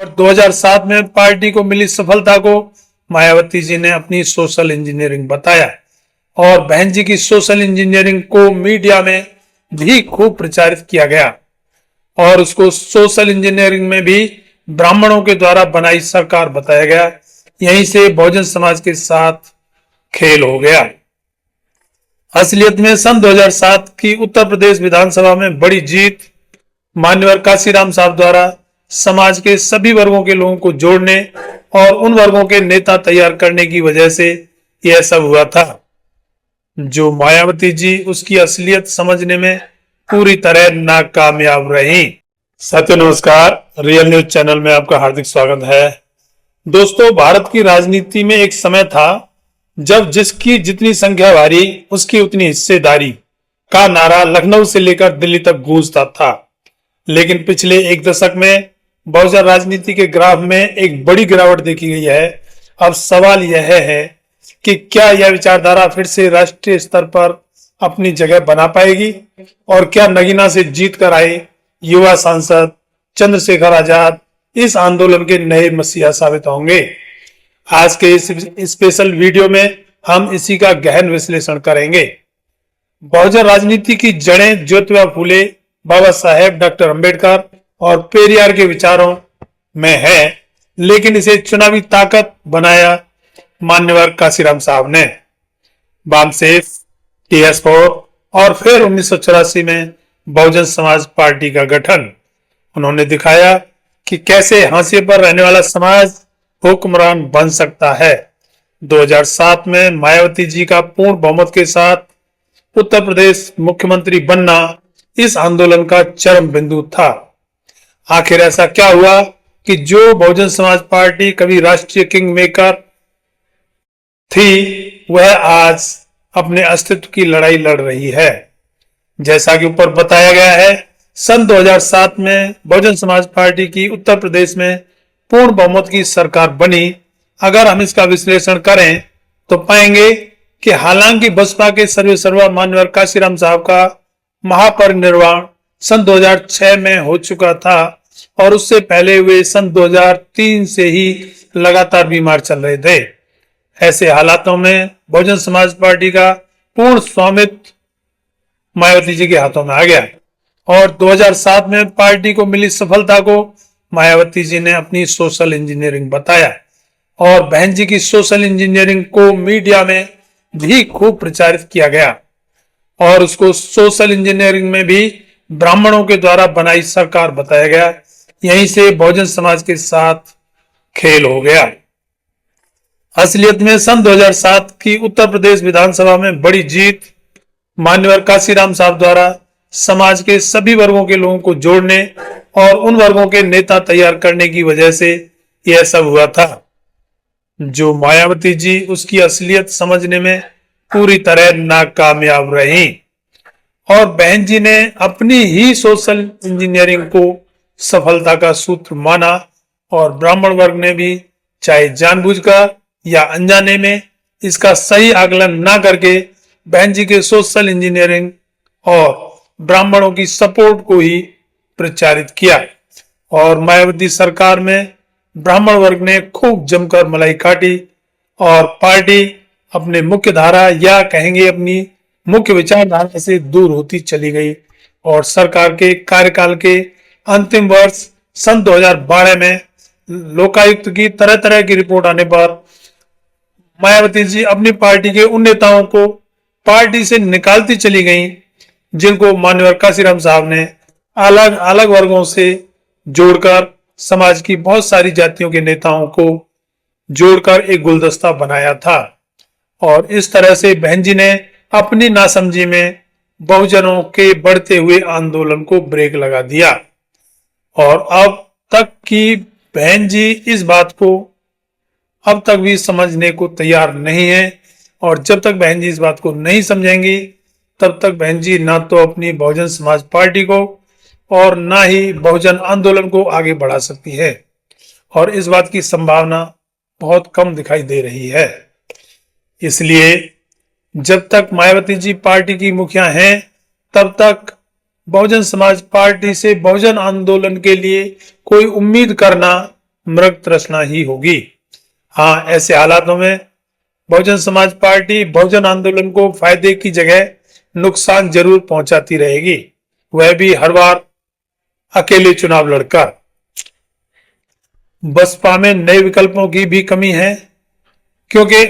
और 2007 में पार्टी को मिली सफलता को मायावती जी ने अपनी सोशल इंजीनियरिंग बताया और बहन जी की सोशल इंजीनियरिंग को मीडिया में भी खूब प्रचारित किया गया और उसको सोशल इंजीनियरिंग में भी ब्राह्मणों के द्वारा बनाई सरकार बताया गया। यहीं से बहुजन समाज के साथ खेल हो गया। असलियत में सन 2007 की उत्तर प्रदेश विधानसभा में बड़ी जीत मान्यवर काशीराम साहब द्वारा समाज के सभी वर्गों के लोगों को जोड़ने और उन वर्गों के नेता तैयार करने की वजह से यह सब हुआ था। जो मायावती जी उसकी असलियत समझने में पूरी तरह नाकामयाब रही। सत्य नमस्कार, रियल न्यूज चैनल में आपका हार्दिक स्वागत है। दोस्तों, भारत की राजनीति में एक समय था जब जिसकी जितनी संख्या भारी उसकी उतनी हिस्सेदारी का नारा लखनऊ से लेकर दिल्ली तक गूंजता था। लेकिन पिछले एक दशक में बहुजन राजनीति के ग्राफ में एक बड़ी गिरावट देखी गई है। अब सवाल यह है कि क्या यह विचारधारा फिर से राष्ट्रीय स्तर पर अपनी जगह बना पाएगी और क्या नगीना से जीत कर आए युवा सांसद चंद्रशेखर आजाद इस आंदोलन के नए मसीहा साबित होंगे। आज के इस स्पेशल वीडियो में हम इसी का गहन विश्लेषण करेंगे। बहुजन राजनीति की जड़ें ज्योतिबा फूले, बाबा साहेब डॉक्टर अंबेडकर और पेरियार के विचारों में है, लेकिन इसे चुनावी ताकत बनाया मान्यवर काशीराम साहब ने। बामसेफ, TS4 और फिर 1984 में बहुजन समाज पार्टी का गठन। उन्होंने दिखाया कि कैसे हाशिए पर रहने वाला समाज हुक्मरान बन सकता है। 2007 में मायावती जी का पूर्ण बहुमत के साथ उत्तर प्रदेश मुख्यमंत्री बनना इस आंदोलन का चरम बिंदु था। आखिर ऐसा क्या हुआ कि जो बहुजन समाज पार्टी कभी राष्ट्रीय किंग मेकर थी वह आज अपने अस्तित्व की लड़ाई लड़ रही है। जैसा कि ऊपर बताया गया है, सन 2007 में बहुजन समाज पार्टी की उत्तर प्रदेश में पूर्ण बहुमत की सरकार बनी। अगर हम इसका विश्लेषण करें तो पाएंगे कि हालांकि बसपा के सर्वेसर्वा मान्यवर काशीराम साहब का महापरिनिर्वाण सन 2006 में हो चुका था और उससे पहले वे सन 2003 से ही लगातार बीमार चल रहे थे। ऐसे हालातों में बहुजन समाज पार्टी का पूर्ण स्वामित्व मायावती जी के हाथों में आ गया और 2007 में पार्टी को मिली सफलता को मायावती जी ने अपनी सोशल इंजीनियरिंग बताया और बहन जी की सोशल इंजीनियरिंग को मीडिया में भी खूब प्रचारित किया गया और उसको सोशल इंजीनियरिंग में भी ब्राह्मणों के द्वारा बनाई सरकार बताया गया। यहीं से बहुजन समाज के साथ खेल हो गया। असलियत में सन 2007 की उत्तर प्रदेश विधानसभा में बड़ी जीत मान्यवर काशीराम साहब द्वारा समाज के सभी वर्गों के लोगों को जोड़ने और उन वर्गों के नेता तैयार करने की वजह से यह सब हुआ था। जो मायावती जी उसकी असलियत समझने में पूरी तरह नाकामयाब रही और बहन जी ने अपनी ही सोशल इंजीनियरिंग को सफलता का सूत्र माना और ब्राह्मण वर्ग ने भी चाहे जानबूझकर या अनजाने में इसका सही आकलन ना करके बहन जी के सोशल इंजीनियरिंग और ब्राह्मणों की सपोर्ट को ही प्रचारित किया और मायावती सरकार में ब्राह्मण वर्ग ने खूब जमकर मलाई काटी और पार्टी अपने मुख्य धारा या कहेंगे अपनी मुख्य विचारधारा से दूर होती चली गई और सरकार के कार्यकाल के अंतिम वर्ष सन 2012 में लोकायुक्त की तरह तरह की रिपोर्ट आने पर मायावती जी अपनी पार्टी के उन नेताओं को पार्टी से निकालती चली गईं जिनको मान्यवर काशीराम साहब ने अलग अलग वर्गों से जोड़कर समाज की बहुत सारी जातियों के नेताओं को जोड़कर एक गुलदस्ता बनाया था और इस तरह से बहन जी ने अपनी नासमझी में बहुजनों के बढ़ते हुए आंदोलन को ब्रेक लगा दिया और अब तक की बहन जी इस बात को अब तक भी समझने को तैयार नहीं है और जब तक बहन जी इस बात को नहीं समझेंगी तब तक बहन जी ना तो अपनी बहुजन समाज पार्टी को और ना ही बहुजन आंदोलन को आगे बढ़ा सकती है और इस बात की संभावना बहुत कम दिखाई दे रही है। इसलिए जब तक मायावती जी पार्टी की मुखिया हैं तब तक बहुजन समाज पार्टी से बहुजन आंदोलन के लिए कोई उम्मीद करना मृग तृष्णा ही होगी। हाँ, ऐसे हालातों में बहुजन समाज पार्टी बहुजन आंदोलन को फायदे की जगह नुकसान जरूर पहुंचाती रहेगी, वह भी हर बार अकेले चुनाव लड़कर। बसपा में नए विकल्पों की भी कमी है, क्योंकि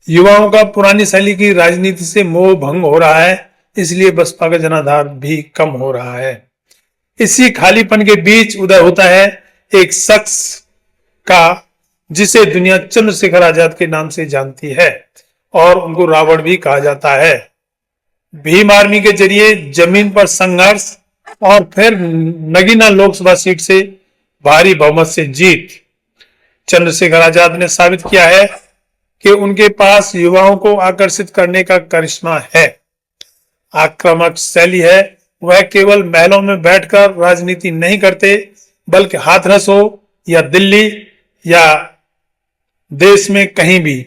युवाओं का पुरानी शैली की राजनीति से मोह भंग हो रहा है, इसलिए बसपा का जनाधार भी कम हो रहा है। इसी खालीपन के बीच उदय होता है एक शख्स का जिसे दुनिया चंद्रशेखर आजाद के नाम से जानती है और उनको रावण भी कहा जाता है। भीम आर्मी के जरिए जमीन पर संघर्ष और फिर नगीना लोकसभा सीट से भारी बहुमत से जीत। चंद्रशेखर आजाद ने साबित किया है कि उनके पास युवाओं को आकर्षित करने का करिश्मा है, आक्रामक शैली है। वह केवल महलों में बैठकर राजनीति नहीं करते, बल्कि हाथरस हो या दिल्ली या देश में कहीं भी,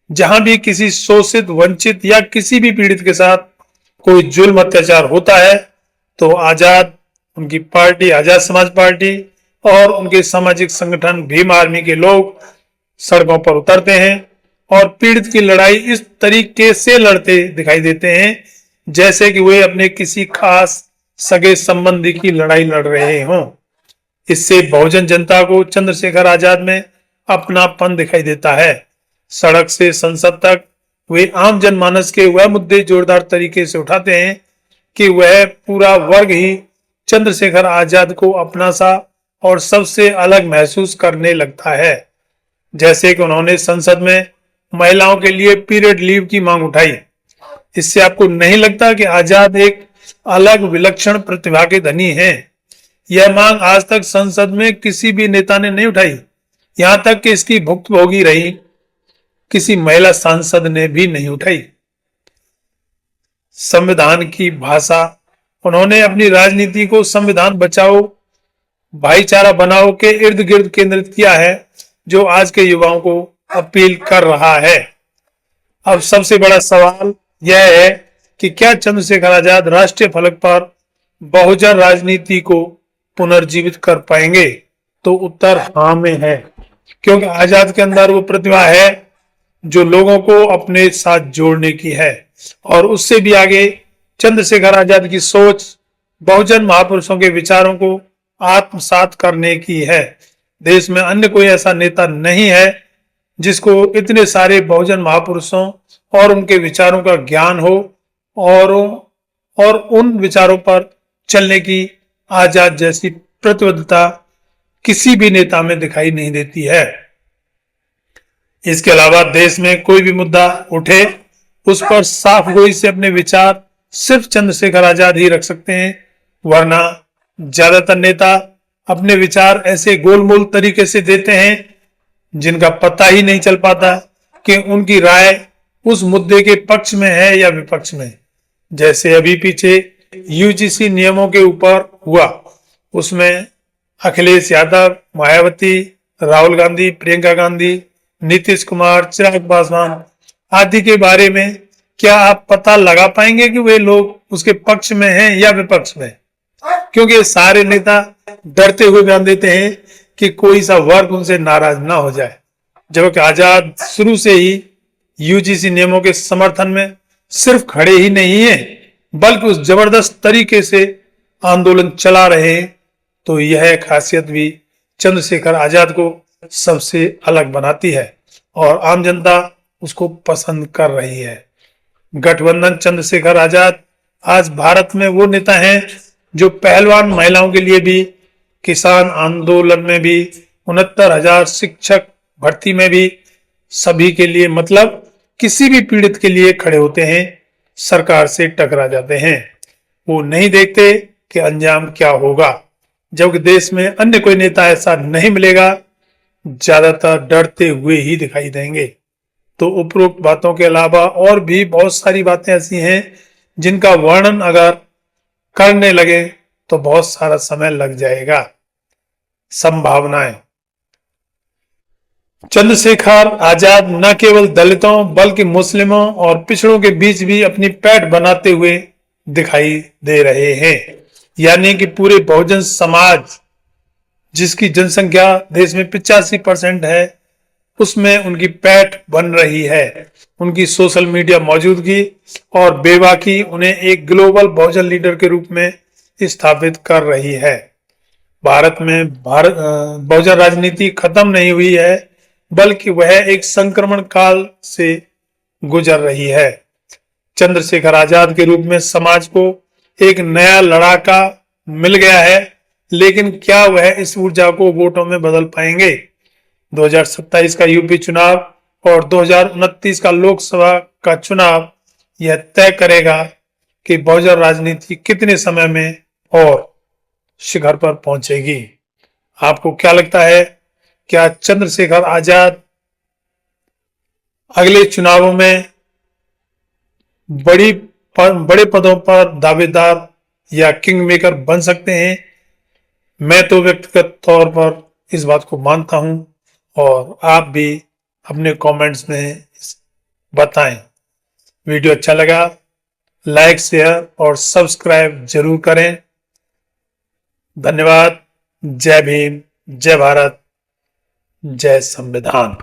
जहां भी किसी शोषित, वंचित या किसी भी पीड़ित के साथ कोई जुल्म अत्याचार होता है, तो आजाद, उनकी पार्टी आजाद समाज पार्टी और उनके सामाजिक संगठन भीम आर्मी के लोग सड़कों पर उतरते हैं और पीड़ित की लड़ाई इस तरीके से लड़ते दिखाई देते हैं जैसे कि वे अपने किसी खास सगे संबंधी की लड़ाई लड़ रहे हों। इससे बहुजन जनता को चंद्रशेखर आजाद में अपनापन दिखाई देता है। सड़क से संसद तक वे आम जनमानस के वह मुद्दे जोरदार तरीके से उठाते हैं कि वह पूरा वर्ग ही चंद्रशेखर आजाद को अपना सा और सबसे अलग महसूस करने लगता है। जैसे कि उन्होंने संसद में महिलाओं के लिए पीरियड लीव की मांग उठाई। इससे आपको नहीं लगता कि आजाद एक अलग विलक्षण प्रतिभा के धनी हैं? यह मांग आज तक संसद में किसी भी नेता ने नहीं उठाई, यहां तक कि इसकी भुक्तभोगी रही किसी महिला सांसद ने भी नहीं उठाई। संविधान की भाषा, उन्होंने अपनी राजनीति को संविधान बचाओ, भाईचारा बनाओ के इर्द गिर्द केंद्रित किया है, जो आज के युवाओं को अपील कर रहा है। अब सबसे बड़ा सवाल यह है कि क्या चंद्रशेखर आजाद राष्ट्रीय फलक पर बहुजन राजनीति को पुनर्जीवित कर पाएंगे? तो उत्तर हाँ में है, क्योंकि आजाद के अंदर वो प्रतिभा है जो लोगों को अपने साथ जोड़ने की है। और उससे भी आगे चंद्रशेखर आजाद की सोच बहुजन महापुरुषों के विचारों को आत्मसात करने की है। देश में अन्य कोई ऐसा नेता नहीं है जिसको इतने सारे बहुजन महापुरुषों और उनके विचारों का ज्ञान हो और उन विचारों पर चलने की आजाद जैसी प्रतिबद्धता किसी भी नेता में दिखाई नहीं देती है। इसके अलावा देश में कोई भी मुद्दा उठे, उस पर साफ गोई से अपने विचार सिर्फ चंद्रशेखर आजाद ही रख सकते हैं, वरना ज्यादातर नेता अपने विचार ऐसे गोलमोल तरीके से देते हैं जिनका पता ही नहीं चल पाता कि उनकी राय उस मुद्दे के पक्ष में है या विपक्ष में। जैसे अभी पीछे यूजीसी नियमों के ऊपर हुआ, उसमें अखिलेश यादव, मायावती, राहुल गांधी, प्रियंका गांधी, नीतीश कुमार, चिराग पासवान आदि के बारे में क्या आप पता लगा पाएंगे कि वे लोग उसके पक्ष में हैं या विपक्ष में? क्योंकि सारे नेता डरते हुए बयान देते हैं कि कोई सा वर्ग उनसे नाराज ना हो जाए, जबकि आजाद शुरू से ही यूजीसी नियमों के समर्थन में सिर्फ खड़े ही नहीं है, बल्कि उस जबरदस्त तरीके से आंदोलन चला रहे हैं। तो यह खासियत भी चंद्रशेखर आजाद को सबसे अलग बनाती है और आम जनता उसको पसंद कर रही है। गठबंधन चंद्रशेखर आजाद आज भारत में वो नेता हैं जो पहलवान महिलाओं के लिए भी, किसान आंदोलन में भी, 69,000 शिक्षक भर्ती में भी, सभी के लिए, मतलब किसी भी पीड़ित के लिए खड़े होते हैं, सरकार से टकरा जाते हैं। वो नहीं देखते कि अंजाम क्या होगा। जबकि देश में अन्य कोई नेता ऐसा नहीं मिलेगा, ज्यादातर डरते हुए ही दिखाई देंगे। तो उपरोक्त बातों के अलावा और भी बहुत सारी बातें ऐसी हैं जिनका वर्णन अगर करने लगे तो बहुत सारा समय लग जाएगा। संभावनाएं, चंद्रशेखर आजाद न केवल दलितों बल्कि मुस्लिमों और पिछड़ों के बीच भी अपनी पैठ बनाते हुए दिखाई दे रहे हैं। यानी कि पूरे बहुजन समाज जिसकी जनसंख्या देश में 85% है, उसमें उनकी पैठ बन रही है। उनकी सोशल मीडिया मौजूदगी और बेबाकी उन्हें एक ग्लोबल बहुजन लीडर के रूप में स्थापित कर रही है। भारत में बहुजन राजनीति खत्म नहीं हुई है, बल्कि वह एक संक्रमण काल से गुजर रही है। चंद्रशेखर आजाद के रूप में समाज को एक नया लड़ाका मिल गया है, लेकिन क्या वह इस ऊर्जा को वोटों में बदल पाएंगे? 2027 का यूपी चुनाव और 2029 का लोकसभा का चुनाव यह तय करेगा कि बहुजन राजनीति कितने समय में और शिखर पर पहुंचेगी। आपको क्या लगता है, क्या चंद्रशेखर आजाद अगले चुनावों में बड़े पदों पर दावेदार या किंग मेकर बन सकते हैं? मैं तो व्यक्तिगत तौर पर इस बात को मानता हूं, और आप भी अपने कमेंट्स में बताएं। वीडियो अच्छा लगा, लाइक, शेयर और सब्सक्राइब जरूर करें। धन्यवाद। जय भीम, जय भारत, जय संविधान।